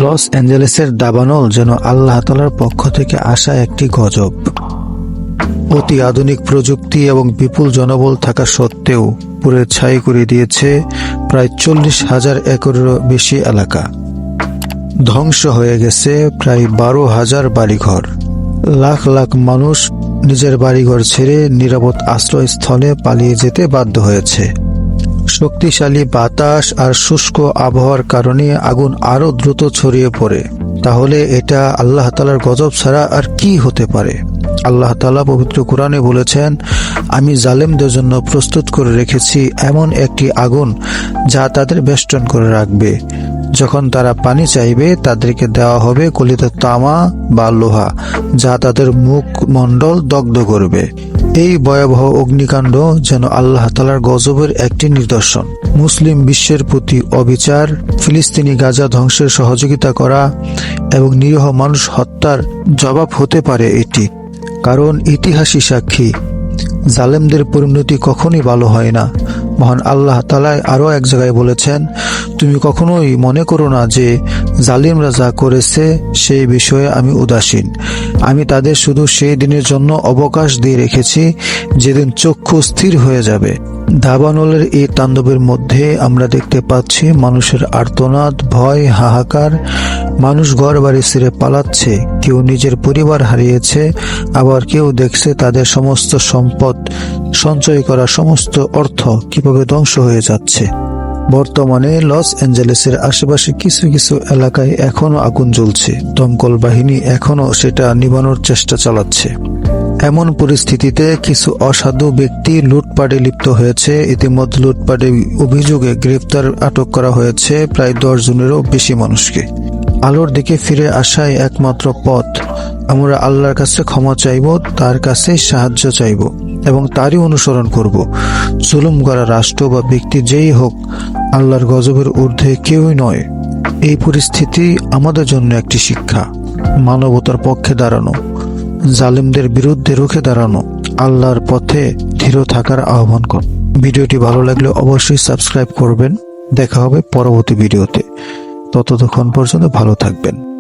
Loss অ্যাঞ্জেলেসের দাবানল যেন আল্লাহ তাআলার পক্ষ থেকে আসা একটি গজব। অতি আধুনিক প্রযুক্তি এবং বিপুল জনবল থাকা সত্ত্বেও পুড়ে ছাই করে দিয়েছে প্রায় 40,000 একরেরও বেশি এলাকা। ধ্বংস হয়ে গেছে প্রায় 12,000 বাড়িঘর। লাখ লাখ মানুষ নিজের বাড়িঘর ছেড়ে নিরাপদ আশ্রয়স্থলে পালিয়ে যেতে বাধ্য হয়েছে। শক্তিশালী বাতাস আর শুষ্ক আবহাওয়ার কারণে আগুন আরো দ্রুত ছড়িয়ে পড়ে। তাহলে এটা আল্লাহ তাআলার গজব ছাড়া আর কি হতে পারে? আল্লাহ তাআলা পবিত্র কোরআনে বলেছেন, আমি জালেমদের জন্য প্রস্তুত করে রেখেছি এমন একটি আগুন যা তাদের বেষ্টন করে রাখবে। যখন তারা পানি চাইবে তাদেরকে দেওয়া হবে গলিত তামা বা লোহা, যা তাদের মুখমণ্ডল দগ্ধ করবে। এই ভয়াবহ অগ্নিকাণ্ড যেন আল্লাহ তাআলার গজবের একটি নিদর্শন। মুসলিম বিশ্বের প্রতি অবিচার, ফিলিস্তিনি গাজা ধ্বংসের সহযোগিতা করা এবং নিরীহ মানুষ হত্যার জবাব হতে পারে এটি। কারণ ইতিহাসই সাক্ষী, জালেমদের পরিণতি কখনই ভালো হয় না। মহান আল্লাহ তাআলা আরো এক জায়গায় বলেছেন, তুমি কখনোই মনে করো না যে জালিমরা যা করেছে সেই বিষয়ে আমি উদাসীন। আমি তাদের শুধু সেই দিনের জন্য অবকাশ দিয়ে রেখেছি যেদিন চক্ষু স্থির হয়ে যাবে। দাবানলের এই তাণ্ডবের মধ্যে আমরা দেখতে পাচ্ছি মানুষের আর্তনাদ, ভয়, হাহাকার। মানুষ ঘর বাড়ি ছেড়ে পালাচ্ছে, কেউ নিজের পরিবার হারিয়েছে, আবার কেউ দেখছে তাদের সমস্ত সম্পদ, সঞ্চয় করা সমস্ত অর্থ কিভাবে ধ্বংস হয়ে যাচ্ছে। বর্তমানে লস অ্যাঞ্জেলেসের আশেপাশে কিছু কিছু এলাকায় এখনো আগুন জ্বলছে। দমকল বাহিনী এখনো সেটা নিভানোর চেষ্টা চালাচ্ছে। এমন পরিস্থিতিতে কিছু অসাধু ব্যক্তি লুটপাটে লিপ্ত হয়েছে। ইতিমধ্যে লুটপাটের অভিযোগে আটক করা হয়েছে প্রায় 10 জনেরও বেশি মানুষকে। আলোর দিকে ফিরে আসাই একমাত্র পথ। আমরা আল্লাহর কাছে ক্ষমা চাইব, তার কাছে সাহায্য চাইব এবং তারই অনুসরণ করব। জুলুম করা রাষ্ট্র বা ব্যক্তি যেই হোক, আল্লাহর গজবের ঊর্ধ্বে কেউই নয়। এই পরিস্থিতি আমাদের জন্য একটি শিক্ষা। মানবতার পক্ষে দাঁড়ানো, জালিমদের বিরুদ্ধে রুখে দাঁড়ানো, আল্লাহর পথে দৃঢ় থাকার আহ্বান কর। ভিডিওটি ভালো লাগলে অবশ্যই সাবস্ক্রাইব করবেন। দেখা হবে পরবর্তী ভিডিওতে। ততক্ষণ পর্যন্ত ভালো থাকবেন।